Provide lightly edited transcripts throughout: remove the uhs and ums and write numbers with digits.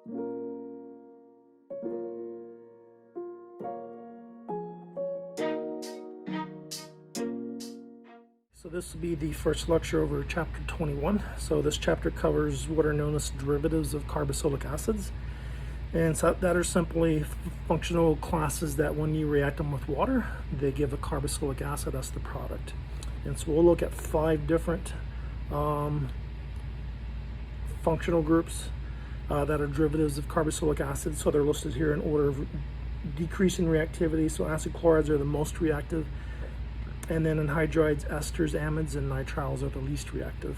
So this will be the first lecture over chapter 21. So this chapter covers what are known as derivatives of carboxylic acids. And so that are simply functional classes that when you react them with water, they give a carboxylic acid as the product. And so we'll look at 5 different functional groups that are derivatives of carboxylic acid. So they're listed here in order of decreasing reactivity. So acid chlorides are the most reactive. And then anhydrides, esters, amides, and nitriles are the least reactive.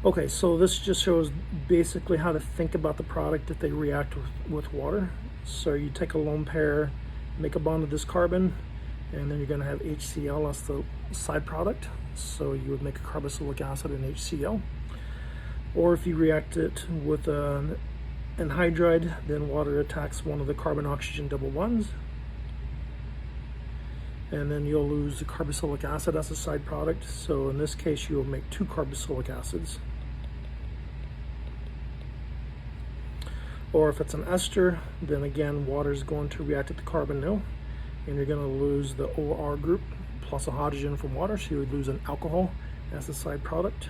Okay, so this just shows basically how to think about the product if they react with water. So you take a lone pair, make a bond with this carbon, and then you're going to have HCl as the side product. So you would make a carboxylic acid and HCl. Or if you react it with an anhydride, then water attacks one of the carbon-oxygen double bonds. And then you'll lose the carboxylic acid as a side product. So in this case, you'll make 2 carboxylic acids. Or if it's an ester, then again, water is going to react at the carbonyl, and you're going to lose the OR group plus a hydrogen from water, so you would lose an alcohol as a side product.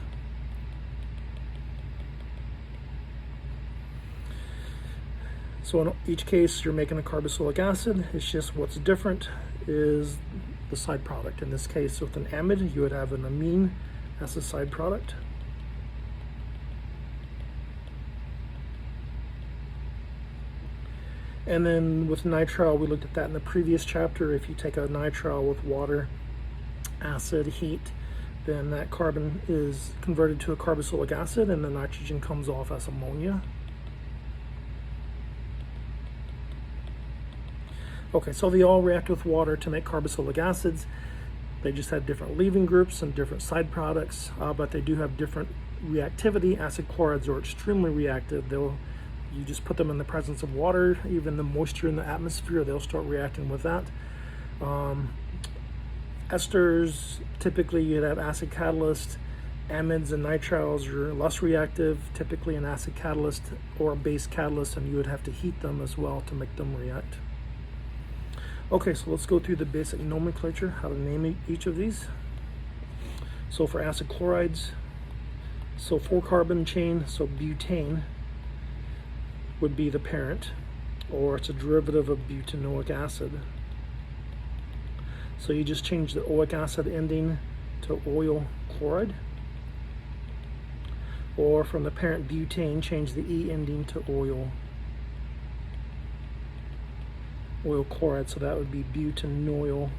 So in each case, you're making a carboxylic acid. It's just what's different is the side product. In this case, with an amide, you would have an amine as a side product. And then with nitrile, we looked at that in the previous chapter. If you take a nitrile with water, acid, heat, then that carbon is converted to a carboxylic acid and the nitrogen comes off as ammonia. Okay, so they all react with water to make carboxylic acids. They just have different leaving groups and different side products, but they do have different reactivity. Acid chlorides are extremely reactive. You just put them in the presence of water, even the moisture in the atmosphere, they'll start reacting with that. Esters, typically you'd have acid catalyst. Amides and nitriles are less reactive, typically an acid catalyst or a base catalyst, and you would have to heat them as well to make them react. Okay, so let's go through the basic nomenclature, how to name each of these. So for acid chlorides, so 4-carbon chain, so butane would be the parent, or it's a derivative of butanoic acid. So you just change the oic acid ending to oil chloride, or from the parent butane, change the E ending to oil chloride, so that would be butanoyl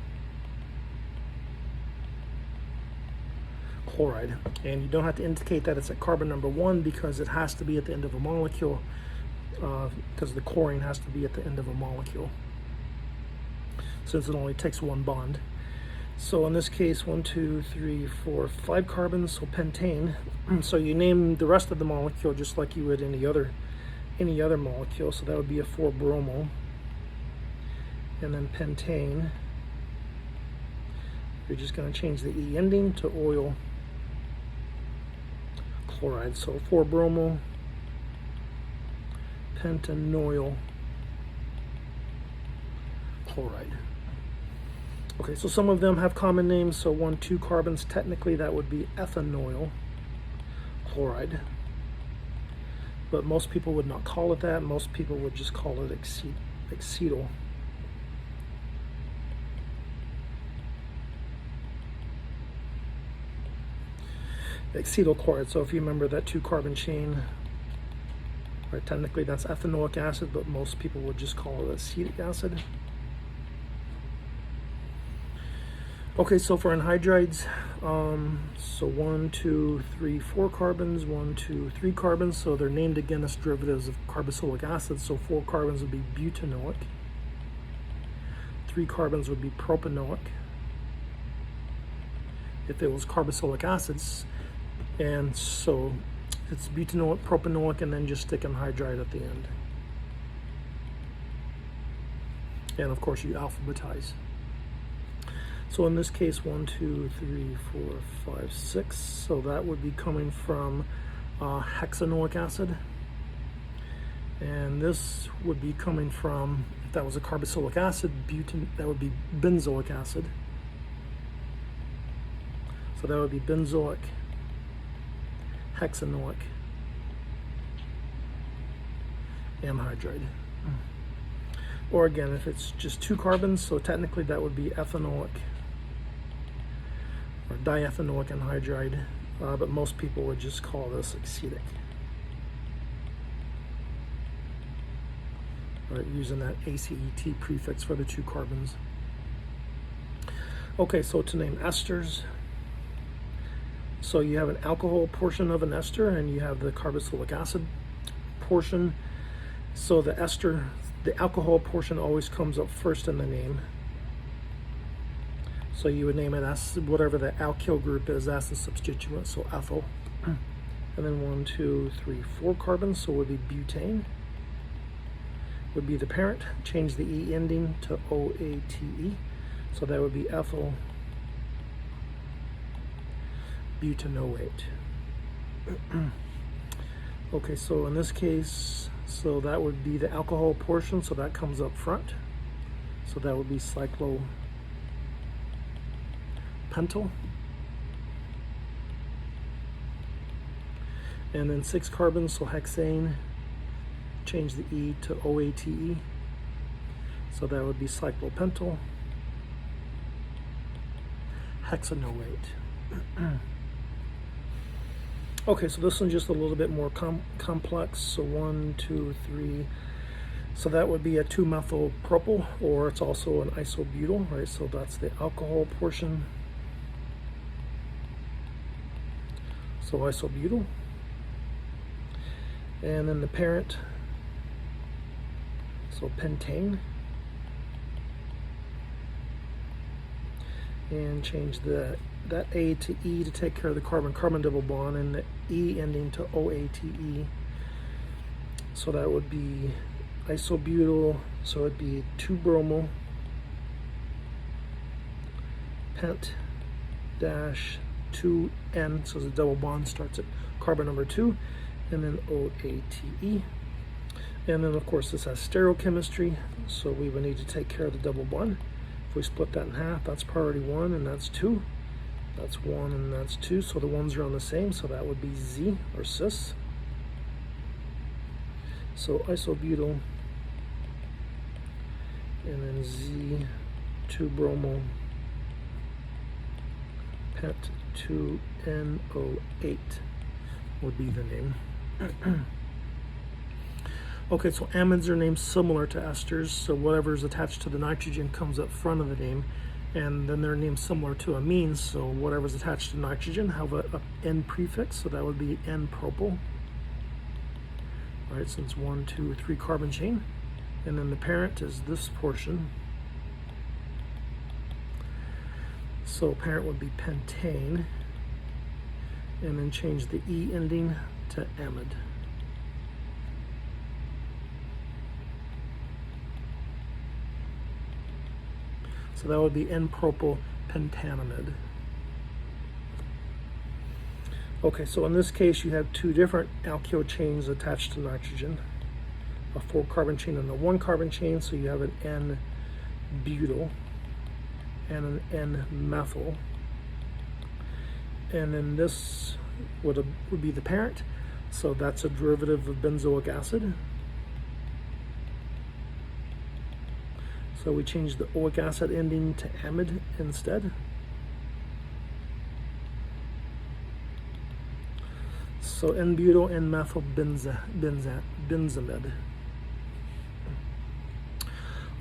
chloride. And you don't have to indicate that it's at carbon number 1 because it has to be at the end of a molecule, because the chlorine has to be at the end of a molecule since it only takes 1 bond. So in this case, 1, 2, 3, 4, 5 carbons, so pentane. So you name the rest of the molecule just like you would any other molecule, so that would be a 4-bromo. And then pentane, you're just going to change the E ending to oil chloride. So 4-bromo, pentanoyl chloride. Okay, so some of them have common names. So 1, 2 carbons, technically that would be ethanoyl chloride. But most people would not call it that. Most people would just call it acetyl. Acetyl chloride. So if you remember that 2-carbon chain, right, technically that's ethanoic acid, but most people would just call it acetic acid. Okay, so for anhydrides, so 1, 2, 3, 4 carbons, 1, 2, 3 carbons, so they're named again as derivatives of carboxylic acid. So 4 carbons would be butanoic, 3 carbons would be propanoic if it was carboxylic acids. And so it's butanoic, propanoic, and then just stick anhydride at the end. And of course you alphabetize. So in this case, 1, 2, 3, 4, 5, 6. So that would be coming from hexanoic acid. And this would be coming from, if that was a carboxylic acid, that would be benzoic acid. So that would be benzoic, hexanoic anhydride. Or again, if it's just 2 carbons, so technically that would be ethanoic or diethanoic anhydride, but most people would just call this acetic. Right, using that ACET prefix for the 2 carbons. Okay, so to name esters, so you have an alcohol portion of an ester and you have the carboxylic acid portion. So the ester, the alcohol portion always comes up first in the name. So you would name it as whatever the alkyl group is, that's the substituent, so ethyl. And then 1, 2, 3, 4 carbons, so it would be butane. Would be the parent. Change the E ending to OATE. So that would be ethyl butanoate. Okay, so in this case, so that would be the alcohol portion, so that comes up front. So that would be cyclopentyl. And then 6 carbons, so hexane. Change the E to OATE. So that would be cyclopentyl hexanoate. Okay, so this one's just a little bit more complex. So 1, 2, 3. So that would be a 2-methyl propyl, or it's also an isobutyl, right? So that's the alcohol portion. So isobutyl. And then the parent, so pentane. And change that A to E to take care of the carbon-carbon double bond, and the E ending to OATE. So that would be isobutyl, so it'd be 2-bromo pent dash 2N, so the double bond starts at carbon number 2, and then OATE. And then of course this has stereochemistry, so we would need to take care of the double bond. If we split that in half, that's priority 1 and that's 2. That's 1 and that's 2, so the ones are on the same, so that would be Z or cis. So isobutyl and then Z 2-bromo pent 2NO8 would be the name. Okay, so amides are named similar to esters, so whatever is attached to the nitrogen comes up front of the name, and then they're named similar to amines, so whatever's attached to nitrogen have a N prefix, so that would be N-propyl. All right, so it's 1, 2, 3 carbon chain, and then the parent is this portion. So parent would be pentane, and then change the E ending to amide. So that would be N-propyl pentanamide. Okay, so in this case you have 2 different alkyl chains attached to nitrogen, a 4-carbon chain and a 1-carbon chain, so you have an N-butyl and an N-methyl. And then this would be the parent, so that's a derivative of benzoic acid. So we change the oic acid ending to amide instead. So N-butyl N-methyl benzamide.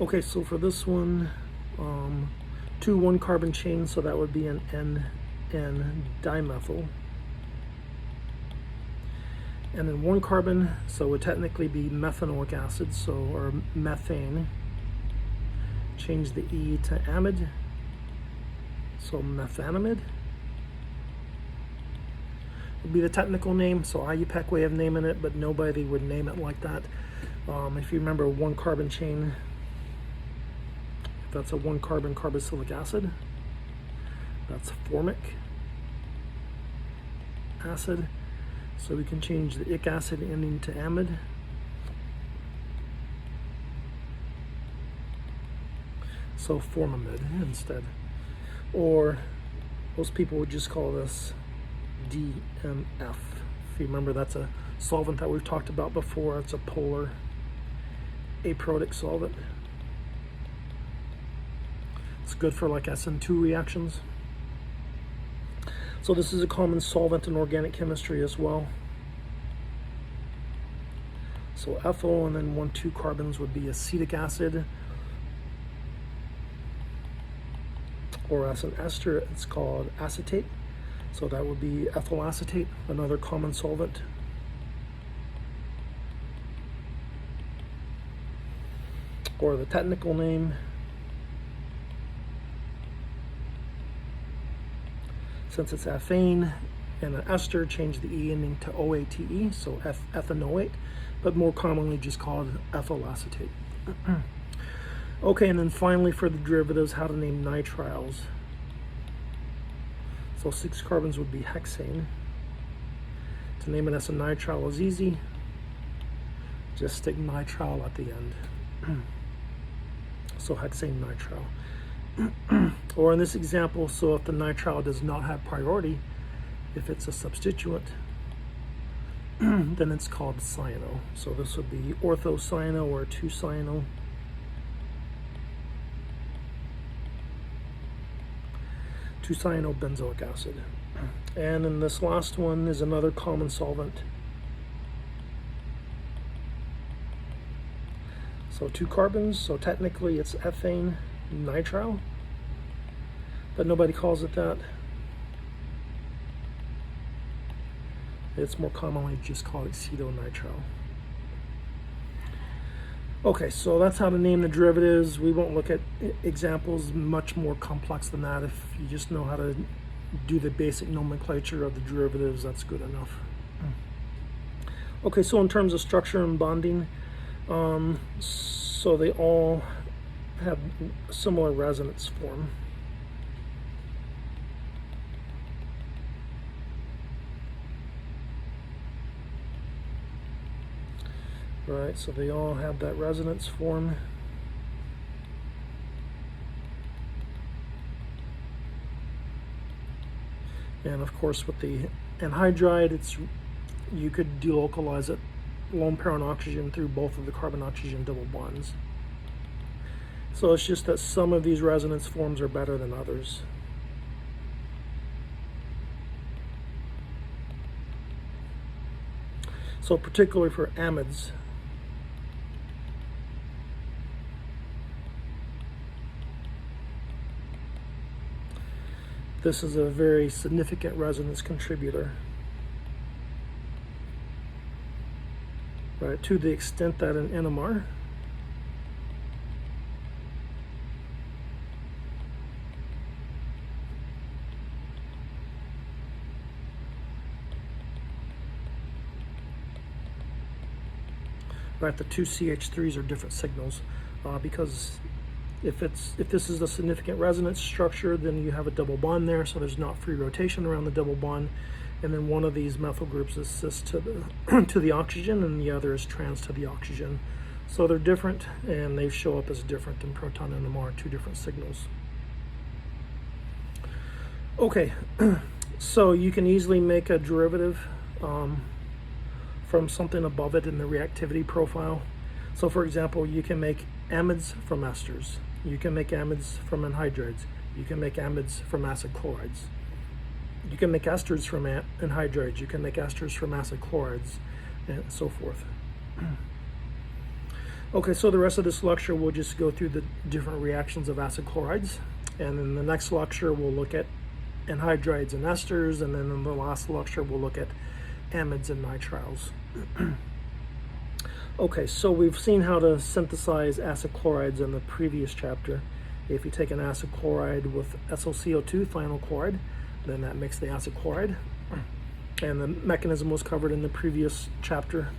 Okay, so for this one, 2 1-carbon chains, so that would be an N dimethyl. And then 1 carbon, so it would technically be methanoic acid, so or methane. Change the E to amide, so methanamide would be the technical name. So IUPAC way of naming it, but nobody would name it like that. If you remember 1-carbon chain, if that's a 1-carbon carboxylic acid, that's formic acid. So we can change the ic acid ending to amide. so formamide instead. Or most people would just call this DMF. If you remember, that's a solvent that we've talked about before. It's a polar aprotic solvent. It's good for like SN2 reactions. So this is a common solvent in organic chemistry as well. So ethyl and then 1,2 carbons would be acetic acid. Or as an ester, it's called acetate. So that would be ethyl acetate, another common solvent. Or the technical name, since it's ethane and an ester, change the E ending to OATE, so ethanoate, but more commonly just called ethyl acetate. Okay, and then finally for the derivatives, how to name nitriles. So 6 carbons would be hexane. To name it as a nitrile is easy. Just stick nitrile at the end. So hexane nitrile. Or in this example, so if the nitrile does not have priority, if it's a substituent, then it's called cyano. So this would be orthocyano or 2-cyano. 2-cyano benzoic acid. And then this last one is another common solvent. So 2 carbons, so technically it's ethane nitrile, but nobody calls it that. It's more commonly just called acetonitrile. Okay, so that's how to name the derivatives. We won't look at examples much more complex than that. If you just know how to do the basic nomenclature of the derivatives, that's good enough. Okay, so in terms of structure and bonding, so they all have similar resonance form. Right, so they all have that resonance form. And of course with the anhydride, you could delocalize it, lone pair on oxygen through both of the carbon-oxygen double bonds. So it's just that some of these resonance forms are better than others. So particularly for amides, this is a very significant resonance contributor. Right, to the extent that an NMR right, the 2 CH3s are different signals because if this is a significant resonance structure, then you have a double bond there, so there's not free rotation around the double bond, and then one of these methyl groups is cis to the to the oxygen, and the other is trans to the oxygen. So they're different, and they show up as different in proton NMR, 2 different signals. Okay, so you can easily make a derivative from something above it in the reactivity profile. So for example, you can make amides from esters. You can make amides from anhydrides. You can make amides from acid chlorides. You can make esters from anhydrides. You can make esters from acid chlorides, and so forth. Okay, so the rest of this lecture we'll just go through the different reactions of acid chlorides, and in the next lecture we'll look at anhydrides and esters, and then in the last lecture we'll look at amides and nitriles. Okay, so we've seen how to synthesize acid chlorides in the previous chapter. If you take an acid chloride with SlCO2, thionyl chloride, then that makes the acid chloride. And the mechanism was covered in the previous chapter.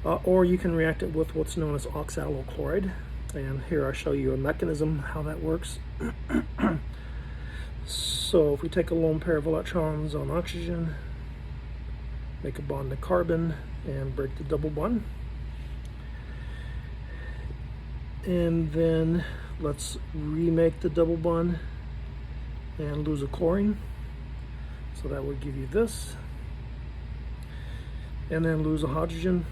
Or you can react it with what's known as oxalochloride. And here I show you a mechanism, how that works. So if we take a lone pair of electrons on oxygen, make a bond to carbon, and break the double bond. And then let's remake the double bond and lose a chlorine. So that would give you this. And then lose a hydrogen.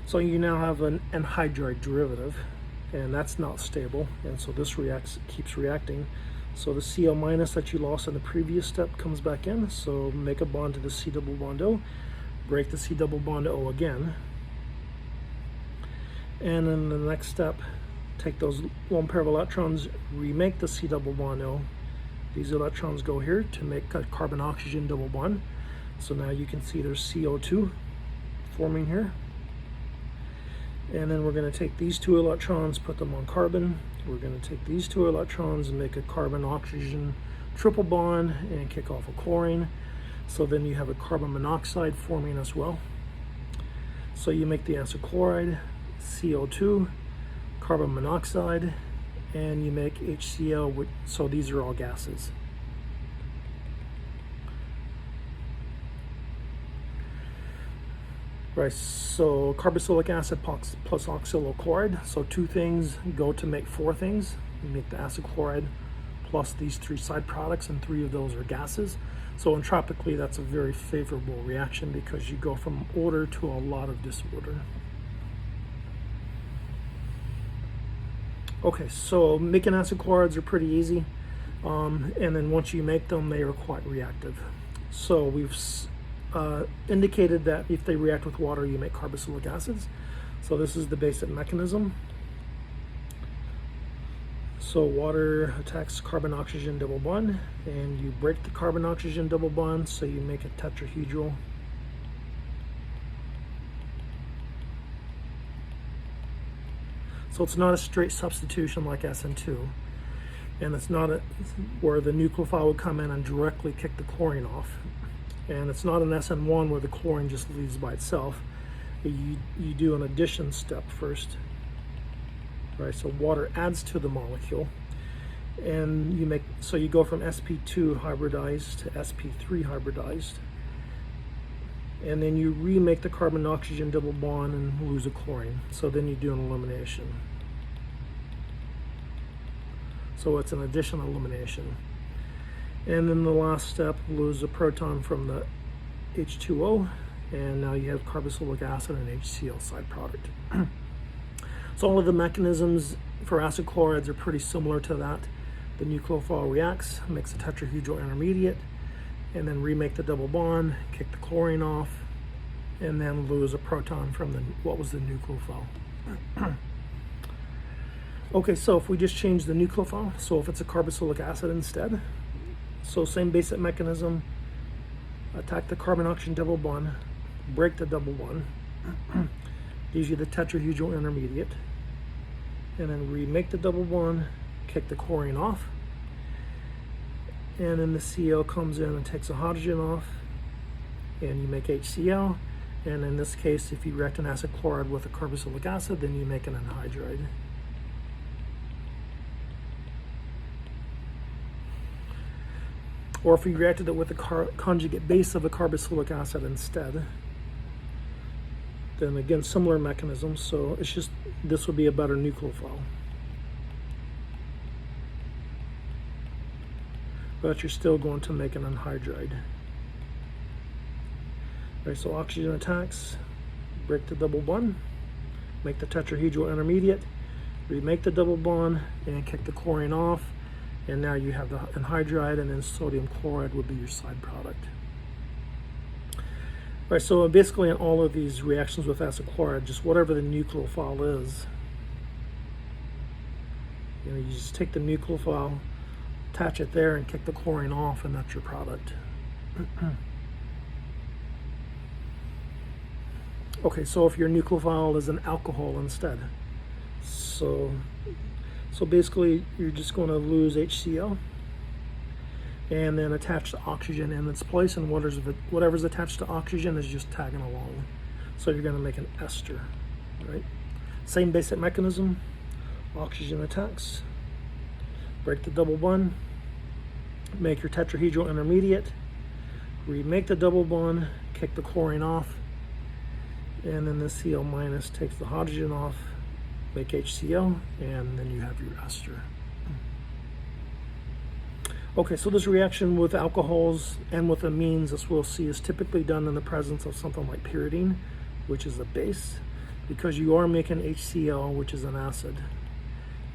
So you now have an anhydride derivative, and that's not stable, and so this keeps reacting. So the Cl minus that you lost in the previous step comes back in, so make a bond to the C double bond O, break the C double bond O again, and in the next step, take those lone pair of electrons, remake the C double bond O. These electrons go here to make a carbon-oxygen double bond. So now you can see there's CO2 forming here. And then we're going to take these two electrons, put them on carbon. We're going to take these two electrons and make a carbon-oxygen triple bond and kick off a chlorine. So then you have a carbon monoxide forming as well. So you make the acid chloride, CO2, carbon monoxide, and you make HCl, so these are all gases. Right, so carboxylic acid plus oxyl chloride. So two things go to make four things. You make the acid chloride plus these three side products, and three of those are gases. So entropically, that's a very favorable reaction because you go from order to a lot of disorder. Okay, so making acid chlorides are pretty easy. And then once you make them, they are quite reactive. So we've indicated that if they react with water, you make carboxylic acids. So this is the basic mechanism. So water attacks carbon-oxygen double bond, and you break the carbon-oxygen double bond, so you make a tetrahedral. So it's not a straight substitution like SN2, and it's not where the nucleophile would come in and directly kick the chlorine off. And it's not an SN1 where the chlorine just leaves by itself. You do an addition step first. Right, so water adds to the molecule, and you go from sp2 hybridized to sp3 hybridized, and then you remake the carbon-oxygen double bond and lose a chlorine. So then you do an elimination. So it's an addition elimination. And then the last step, lose a proton from the H2O, and now you have carboxylic acid and HCl side product. So all of the mechanisms for acid chlorides are pretty similar to that. The nucleophile reacts, makes a tetrahedral intermediate, and then remake the double bond, kick the chlorine off, and then lose a proton from what was the nucleophile. Okay, so if we just change the nucleophile, so if it's a carboxylic acid instead, so same basic mechanism, attack the carbon-oxygen double bond, break the double bond, gives you the tetrahedral intermediate, and then remake the double bond, kick the chlorine off, and then the Cl comes in and takes a hydrogen off, and you make HCl, and in this case, if you react an acid chloride with a carboxylic acid, then you make an anhydride. Or if you reacted it with the conjugate base of a carboxylic acid instead, then again, similar mechanism, so it's just, this would be a better nucleophile. But you're still going to make an anhydride. Right, so oxygen attacks, break the double bond, make the tetrahedral intermediate, remake the double bond, and kick the chlorine off, and now you have the anhydride, and then sodium chloride would be your side product. Right, so basically in all of these reactions with acid chloride, just whatever the nucleophile is, you just take the nucleophile, attach it there, and kick the chlorine off, and that's your product. Okay, so if your nucleophile is an alcohol instead, so basically you're just going to lose HCl, and then attach the oxygen in its place, and whatever's attached to oxygen is just tagging along. So you're going to make an ester, right? Same basic mechanism, oxygen attacks, break the double bond, make your tetrahedral intermediate, remake the double bond, kick the chlorine off, and then the Cl minus takes the hydrogen off, make HCl, and then you have your ester. Okay, so this reaction with alcohols and with amines, as we'll see, is typically done in the presence of something like pyridine, which is a base, because you are making HCl, which is an acid.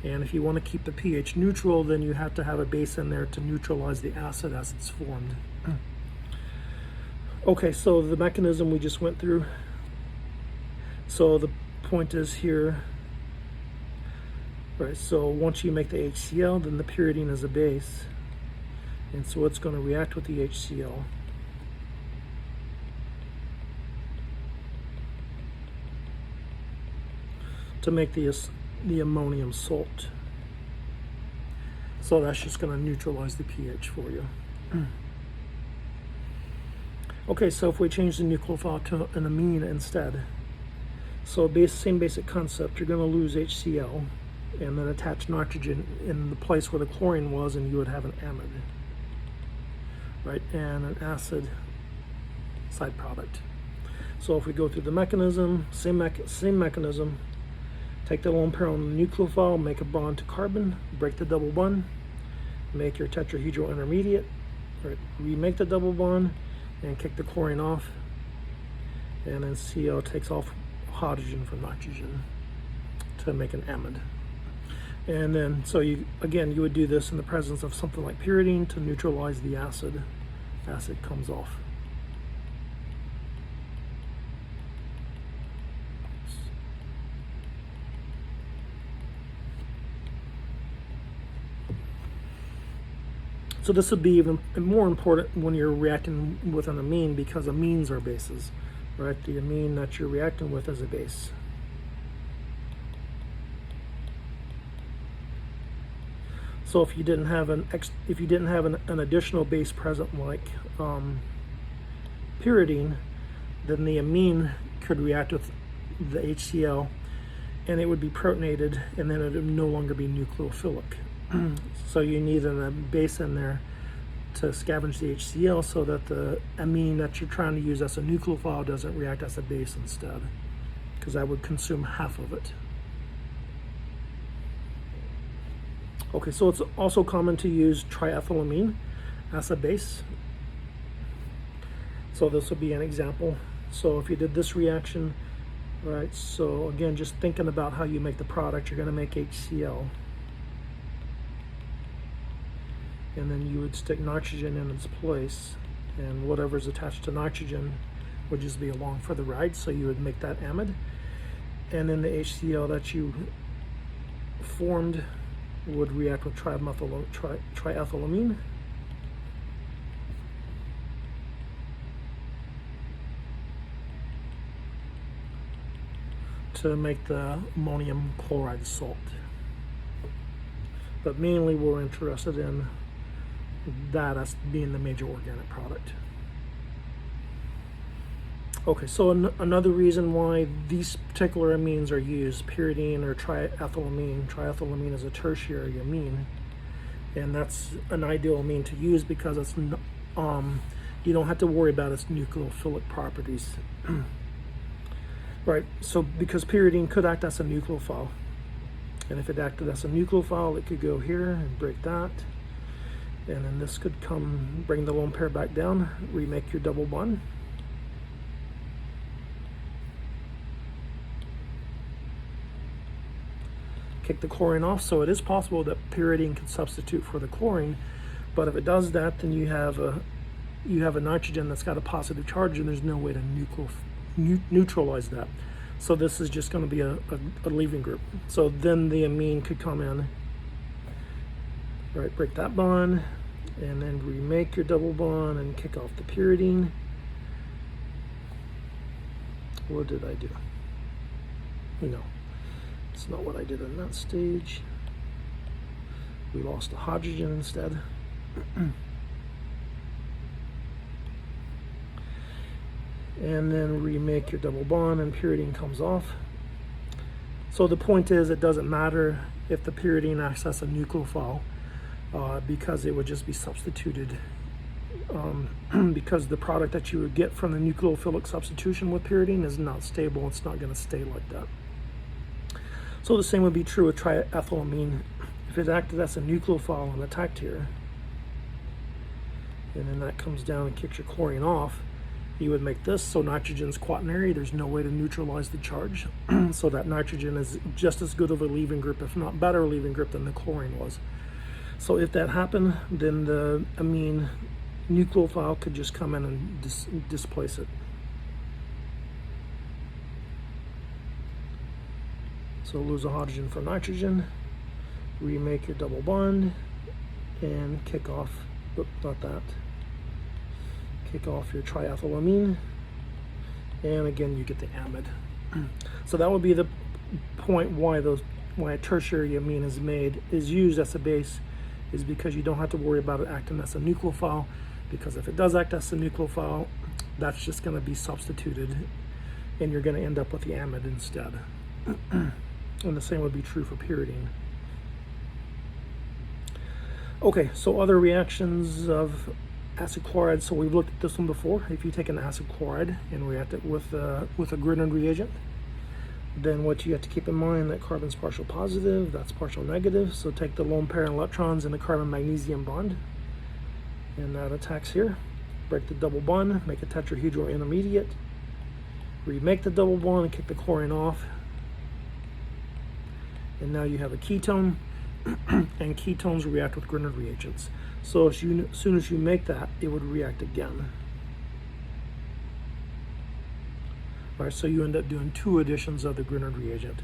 And if you want to keep the pH neutral, then you have to have a base in there to neutralize the acid as it's formed. Okay, so the mechanism we just went through. So the point is here, right, so once you make the HCl, then the pyridine is a base. And so it's going to react with the HCl. To make the ammonium salt. So that's just going to neutralize the pH for you. Okay, so if we change the nucleophile to an amine instead, so same basic concept, you're going to lose HCl and then attach nitrogen in the place where the chlorine was, and you would have an amide, right, and an acid side product. So if we go through the mechanism, same mechanism, take the lone pair on the nucleophile, make a bond to carbon, break the double bond, make your tetrahedral intermediate, right, remake the double bond, and kick the chlorine off, and then Cl takes off hydrogen from nitrogen to make an amide. And then, so you would do this in the presence of something like pyridine to neutralize the acid. Acid comes off. So this would be even more important when you're reacting with an amine, because amines are bases, right? The amine that you're reacting with is a base. So if you didn't have an additional base present like pyridine, then the amine could react with the HCl, and it would be protonated, and then it would no longer be nucleophilic. So you need a base in there to scavenge the HCl so that the amine that you're trying to use as a nucleophile doesn't react as a base instead, because that would consume half of it. Okay, so it's also common to use triethylamine as a base. So this would be an example. So if you did this reaction, right, so again, just thinking about how you make the product, you're going to make HCl. And then you would stick nitrogen in its place, and whatever's attached to nitrogen would just be along for the ride, so you would make that amide. And then the HCl that you formed would react with triethylamine. To make the ammonium chloride salt. But mainly we're interested in that as being the major organic product. Okay, so another reason why these particular amines are used, pyridine or triethylamine. Triethylamine is a tertiary amine, and that's an ideal amine to use because it's you don't have to worry about its nucleophilic properties. Right, so because pyridine could act as a nucleophile, and if it acted as a nucleophile, it could go here and break that, and then this could come, bring the lone pair back down, remake your double bond. Kick the chlorine off, so it is possible that pyridine can substitute for the chlorine, but if it does that, then you have a nitrogen that's got a positive charge, and there's no way to neutralize that. So this is just going to be a leaving group. So then the amine could come in, right, break that bond, and then remake your double bond and kick off the pyridine. What did I do? No, it's not what I did in that stage. We lost the hydrogen instead. And then remake your double bond, and pyridine comes off. So the point is, it doesn't matter if the pyridine acts as a nucleophile, because it would just be substituted, because the product that you would get from the nucleophilic substitution with pyridine is not stable. It's not going to stay like that. So the same would be true with triethylamine. If it acted as a nucleophile and attacked here, and then that comes down and kicks your chlorine off, you would make this. So nitrogen's quaternary. There's no way to neutralize the charge. So that nitrogen is just as good of a leaving group, if not better leaving group than the chlorine was. So if that happened, then the amine nucleophile could just come in and displace it. So lose a hydrogen for nitrogen, remake your double bond, and kick off, not that, kick off your triethylamine, and again you get the amide. So that would be the point why a tertiary amine is used as a base, is because you don't have to worry about it acting as a nucleophile, because if it does act as a nucleophile, that's just going to be substituted and you're going to end up with the amide instead. And the same would be true for pyridine. Okay, so other reactions of acid chloride. So we've looked at this one before. If you take an acid chloride and react it with a Grignard reagent, then what you have to keep in mind, that carbon's partial positive, that's partial negative. So take the lone pair of electrons in the carbon-magnesium bond, and that attacks here. Break the double bond, make a tetrahedral intermediate, remake the double bond and kick the chlorine off. And now you have a ketone, and ketones react with Grignard reagents. So as soon as you make that, it would react again. All right, so you end up doing 2 additions of the Grignard reagent.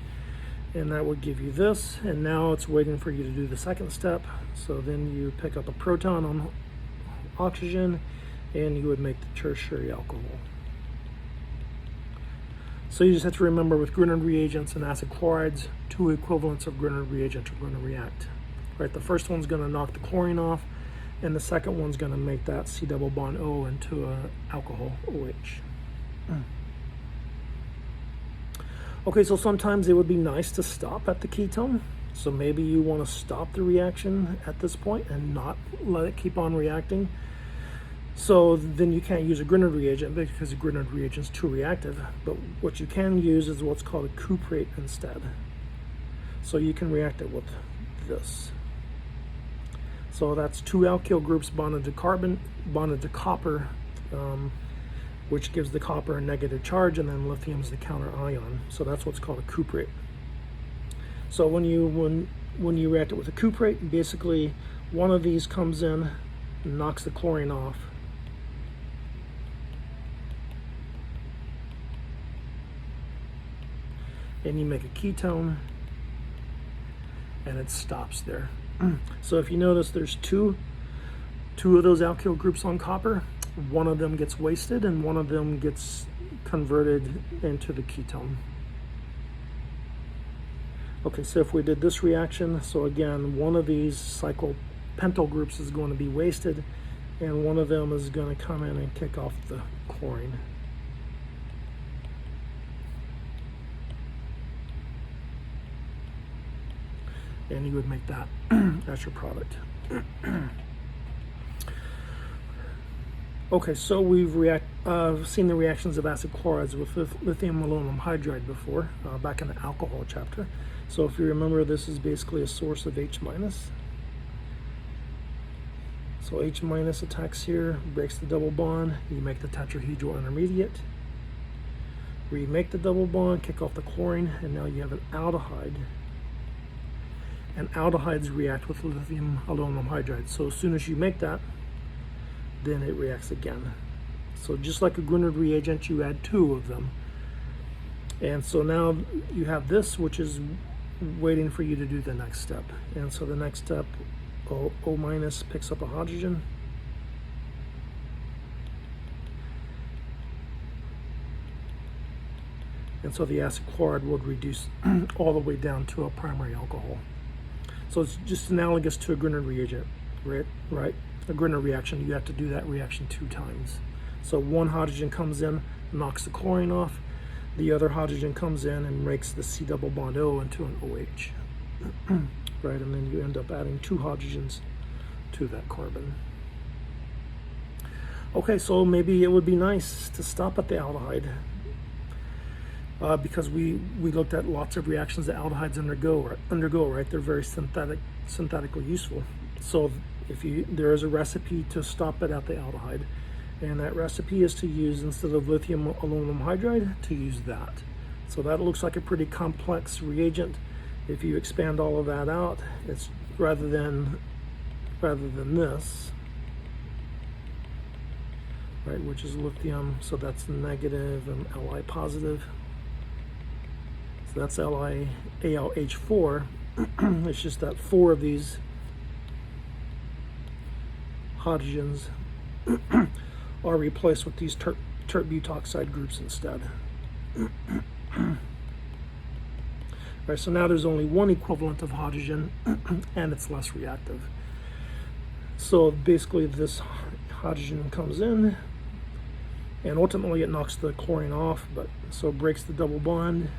And that would give you this, and now it's waiting for you to do the second step. So then you pick up a proton on oxygen, and you would make the tertiary alcohol. So you just have to remember, with Grignard reagents and acid chlorides, 2 equivalents of Grignard reagent are going to react. Right, the first one's going to knock the chlorine off, and the second one's going to make that C double bond O into an alcohol, OH. Okay, so sometimes it would be nice to stop at the ketone. So maybe you want to stop the reaction at this point and not let it keep on reacting. So then you can't use a Grignard reagent because a Grignard reagent is too reactive. But what you can use is what's called a cuprate instead. So you can react it with this. So that's 2 alkyl groups bonded to copper, which gives the copper a negative charge, and then lithium is the counter ion. So that's what's called a cuprate. So when you react it with a cuprate, basically one of these comes in and knocks the chlorine off. And you make a ketone, and it stops there. So if you notice, there's two of those alkyl groups on copper. One of them gets wasted, and one of them gets converted into the ketone. Okay, so if we did this reaction, so again, one of these cyclopentyl groups is going to be wasted, and one of them is going to come in and kick off the chlorine. And you would make that as your product. Okay, so we've seen the reactions of acid chlorides with lithium aluminum hydride before, back in the alcohol chapter. So if you remember, this is basically a source of H-. So H- attacks here, breaks the double bond, you make the tetrahedral intermediate, remake the double bond, kick off the chlorine, and now you have an aldehyde. And aldehydes react with lithium aluminum hydride. So as soon as you make that, then it reacts again. So just like a Grignard reagent, you add 2 of them. And so now you have this, which is waiting for you to do the next step. And so the next step, O- picks up a hydrogen. And so the acid chloride would reduce all the way down to a primary alcohol. So it's just analogous to a Grignard reagent, right? A Grignard reaction, you have to do that reaction 2 times. So one hydrogen comes in, knocks the chlorine off. The other hydrogen comes in and makes the C double bond O into an OH, right? And then you end up adding 2 hydrogens to that carbon. Okay, so maybe it would be nice to stop at the aldehyde. because we looked at lots of reactions that aldehydes undergo, right? They're very synthetically useful. So there is a recipe to stop it at the aldehyde, and that recipe is to use, instead of lithium aluminum hydride, to use that. So that looks like a pretty complex reagent. If you expand all of that out, it's rather than this, right, which is lithium, so that's negative and Li positive. So that's LiAlH4. It's just that 4 of these hydrogens are replaced with these tert butoxide groups instead. Right, so now there's only one equivalent of hydrogen, and it's less reactive. So basically this hydrogen comes in, and ultimately it knocks the chlorine off, but so it breaks the double bond.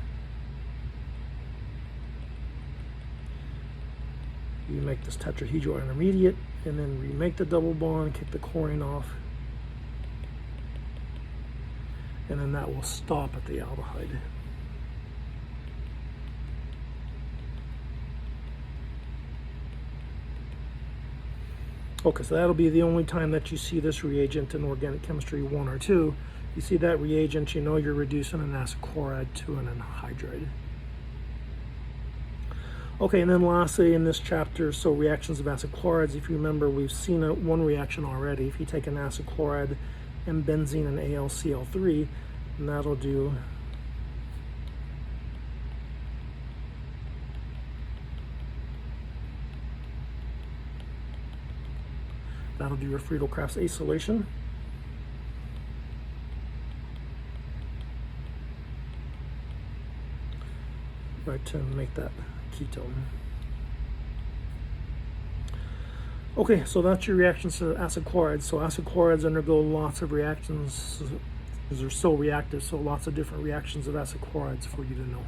You make this tetrahedral intermediate, and then remake the double bond, kick the chlorine off, and then that will stop at the aldehyde. Okay, so that'll be the only time that you see this reagent in organic chemistry 1 or 2. You see that reagent, you know you're reducing an acid chloride to an anhydride. Okay, and then lastly in this chapter, so reactions of acid chlorides. If you remember, we've seen one reaction already. If you take an acid chloride and benzene and AlCl3, and that'll do your Friedel-Crafts acylation. Right, to make that ketone. Okay, so that's your reactions to acid chlorides. So acid chlorides undergo lots of reactions because they're so reactive, so lots of different reactions of acid chlorides for you to know.